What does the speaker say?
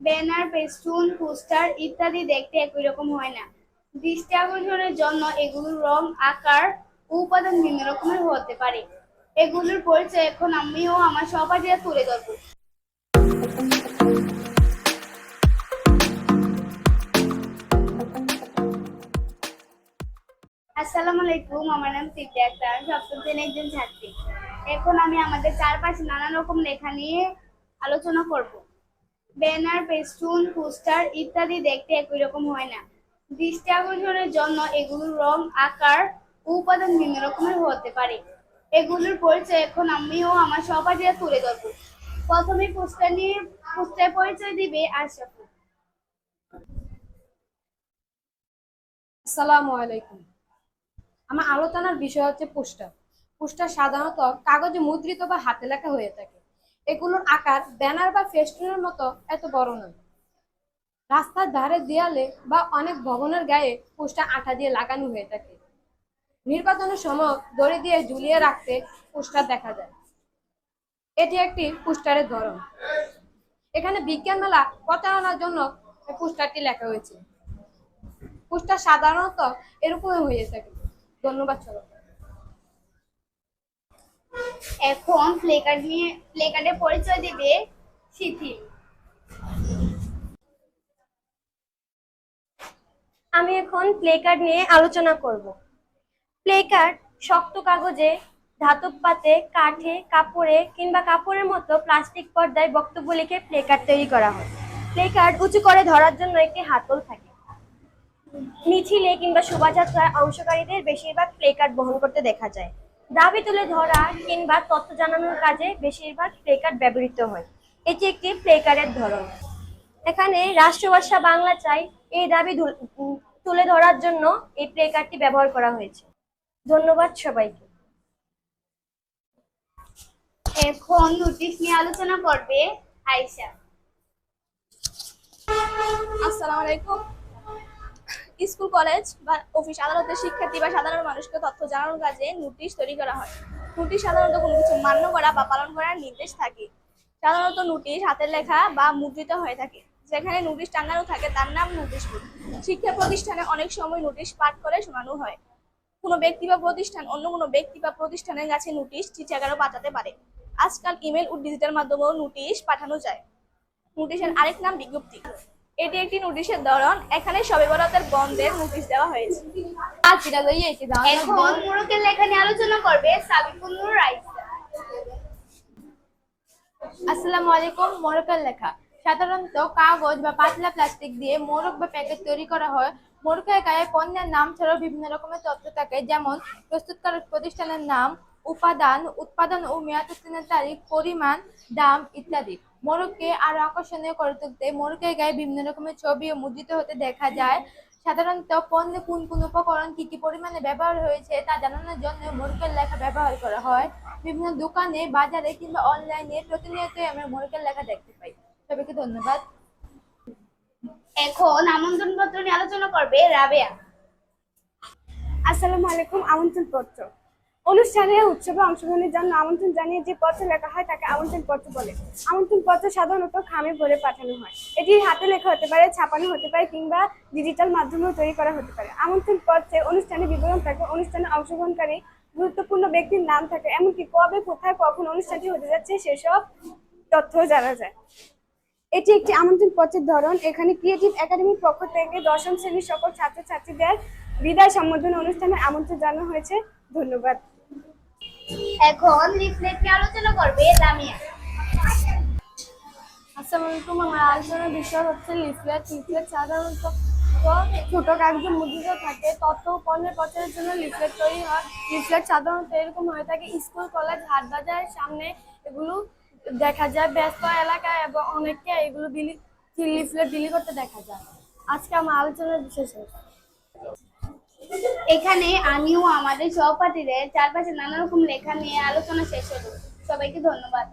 Banner, festoon, poster ইত্যাদি দেখতে একই রকম হয় না। দৃষ্টি আকর্ষণের জন্য এগুলোর রং, আকার ও উপাদান ভিন্ন রকমের হতে পারে। এগুলোর পরিচয় এখন আমি ও আমার সহপাঠীরা তুলে ধরবো। আসসালামু আলাইকুম, আমার নাম সিদ্দি আক্তার, সপ্তম শ্রেণীর একজন ছাত্রী। এখন আমি আমাদের চারপাশে নানা রকম লেখা নিয়ে আলোচনা করব। ব্যানার, ফেস্টুন, পোস্টার ইত্যাদি দেখতে একই রকম হয় না। দৃষ্টি আকর্ষণের জন্য এগুলোর রং, আকার ও উপাদান ভিন্ন রকমের হতে পারে। এগুলোর পরিচয় এখন আমি ও আমার সহপাঠীরা তুলে ধরবো। প্রথমে পোস্টার পরিচয় দিবে আশরাফুল। আসসালামু আলাইকুম। আমার আলোচনার বিষয় হচ্ছে পোস্টার। পোস্টার সাধারণত কাগজে মুদ্রিত বা হাতে লেখা হয়ে থাকে। এগুলোর আকার ব্যানার বা ফেস্টুনের মতো এত বড় নয়। রাস্তার ধারে, দেয়ালে বা অনেক ভবনের গায়ে পোস্টার আঠা দিয়ে লাগানো হয়ে থাকে। নির্বাচনের সময় দড়ি দিয়ে ঝুলিয়ে রাখতে পোস্টার দেখা যায়। এটি একটি পোস্টারের ধরন। এখানে বিজ্ঞান মেলা প্রচারণার জন্য এই পোস্টারটি লেখা হয়েছে। পোস্টার সাধারণত এরকম হয়ে থাকে। ধন্যবাদ সবাইকে। এখন প্লেকার্ডের পরিচয় দিবে শিথিল। আমি এখন প্লে কার্ড নিয়ে আলোচনা করব। প্লে কার্ড শক্ত কাগজে, ধাতব পাতে, কাঠে, কাপড়ে কিংবা কাপড়ের মতো প্লাস্টিক পর্দায় বক্তব্য লিখে প্লে কার্ড তৈরি করা হয়। প্লে কার্ড উঁচু করে ধরার জন্য একটি হাতল থাকে। মিছিলে কিংবা শোভাযাত্রায় অংশকারীদের বেশিরভাগ প্লে কার্ড বহন করতে দেখা যায়। দাবি তুলে ধরা কিংবা তথ্য জানানোর কাজে বেশিরভাগ প্লে কার্ড ব্যবহৃত হয়। এটি একটি প্লে কার্ডের ধরন। এখানে রাষ্ট্রভাষা বাংলা চাই এই দাবি তুলে ধরার জন্য এই প্লে কার্ডটি ব্যবহার করা হয়েছে। ধন্যবাদ সবাইকে। এখন নোটিশ নিয়ে আলোচনা করবে আয়েশা। আসসালামু আলাইকুম। স্কুল, কলেজ বা অফিস আদালতের শিক্ষার্থী বা সাধারণ মানুষকে তথ্য জানানোর কাজে নোটিশ তৈরি করা হয়। নোটিশ সাধারণত কোনো কিছু মান্য করা বা পালন করার নির্দেশ থাকে। সাধারণত নোটিশ হাতের লেখা বা মুদ্রিত হয়ে থাকে। যেখানে নোটিশ টাঙানো থাকে তার নাম নোটিশ বোর্ড। শিক্ষা প্রতিষ্ঠানে অনেক সময় নোটিশ পাঠ করে শোনানো হয়। কোনো ব্যক্তি বা প্রতিষ্ঠান অন্য কোনো ব্যক্তি বা প্রতিষ্ঠানের কাছে নোটিশ, চিঠি আকারে পাঠাতে পারে। আজকাল ইমেল ও ডিজিটাল মাধ্যমেও নোটিশ পাঠানো যায়। নোটিশের আরেক নাম বিজ্ঞপ্তি। এটি একটি নোটিশের ধরন। এখানে শবে বরাতের বন্ধের নোটিশ দেওয়া হয়েছে। এখন মোড়কের লেখা নিয়ে আলোচনা করবে সাবিকুন নূর রাইসা। আসসালামু আলাইকুম। মোড়কের লেখা সাধারণত কাগজ বা পাতলা প্লাস্টিক দিয়ে মোড়ক বা প্যাকেট তৈরি করা হয়। মোড়কের গায়ে পণ্যের নাম ছাড়াও বিভিন্ন রকমের তথ্য থাকে, যেমন প্রস্তুতকারক প্রতিষ্ঠানের নাম, উপাদান, উৎপাদন ও মেয়াদ উত্তীর্ণের তারিখ, পরিমাণ, দাম ইত্যাদি। মোড়ককে আরো আকর্ষণীয় করে তুলতে মোড়কের গায়ে বিভিন্ন রকমের ছবি ও মুদ্রিত হতে দেখা যায়। সাধারণত পণ্যে কোন কোন উপকরণ কি কি পরিমাণে ব্যবহার হয়েছে তা জানানোর জন্য মোড়কের লেখা ব্যবহার করা হয়। বিভিন্ন দোকানে, বাজারে কিংবা অনলাইনে প্রতিনিয়তই আমরা মোড়কের লেখা দেখতে পাই। সবাইকে ধন্যবাদ। এখন আমন্ত্রণপত্র নিয়ে আলোচনা করবে রাবেয়া। আসসালামু আলাইকুম। আমন্ত্রণ পত্র অনুষ্ঠানে উৎসবে অংশগ্রহণের জন্য আমন্ত্রণ জানিয়ে যে পত্র লেখা হয় তাকে আমন্ত্রণ পত্র বলে। আমন্ত্রণ পত্র সাধারণত খামে ভরে পাঠানো হয়। এটি হাতে লেখা হতে পারে, ছাপানো হতে পারে কিংবা ডিজিটাল মাধ্যমেও তৈরি করা হতে পারে। আমন্ত্রণ পত্রে অনুষ্ঠানে বিবরণ থাকে, অনুষ্ঠানে অংশগ্রহণকারী গুরুত্বপূর্ণ ব্যক্তির নাম থাকে, এমনকি কবে, কোথায়, কখন অনুষ্ঠানটি হতে যাচ্ছে সেসব তথ্য জানা যায়। এটি একটি আমন্ত্রণ পত্রের ধরন। এখানে ক্রিয়েটিভ একাডেমির পক্ষ থেকে দশম শ্রেণীর সকল ছাত্রছাত্রীদের বিদায় সম্বোধন অনুষ্ঠানে আমন্ত্রণ জানানো হয়েছে। ধন্যবাদ। এখন লিফলেট নিয়ে আলোচনা করবে লামিয়া। আসসালামু আলাইকুম। আমার আলোচনার বিষয় হচ্ছে লিফলেট। লিফলেট সাধারণত ছোট কাগজে মুদ্রিত থাকে। তথ্য ও পণ্যের প্রচারের জন্য লিফলেট তৈরি হয়। লিফলেট সাধারণত এরকম হয়ে থাকে, স্কুল, কলেজ, হাট বাজারের সামনে এগুলো দেখা যায়। ব্যস্ত এলাকায় এবং অনেককে এগুলো লিফলেট বিলি করতে দেখা যায়। আজকে আমার আলোচনার বিশেষ হয়েছে। এখানে আমিও আমাদের সহপাঠীদের চারপাশে নানা রকম লেখা নিয়ে আলোচনা শেষ হলো। সবাইকে ধন্যবাদ।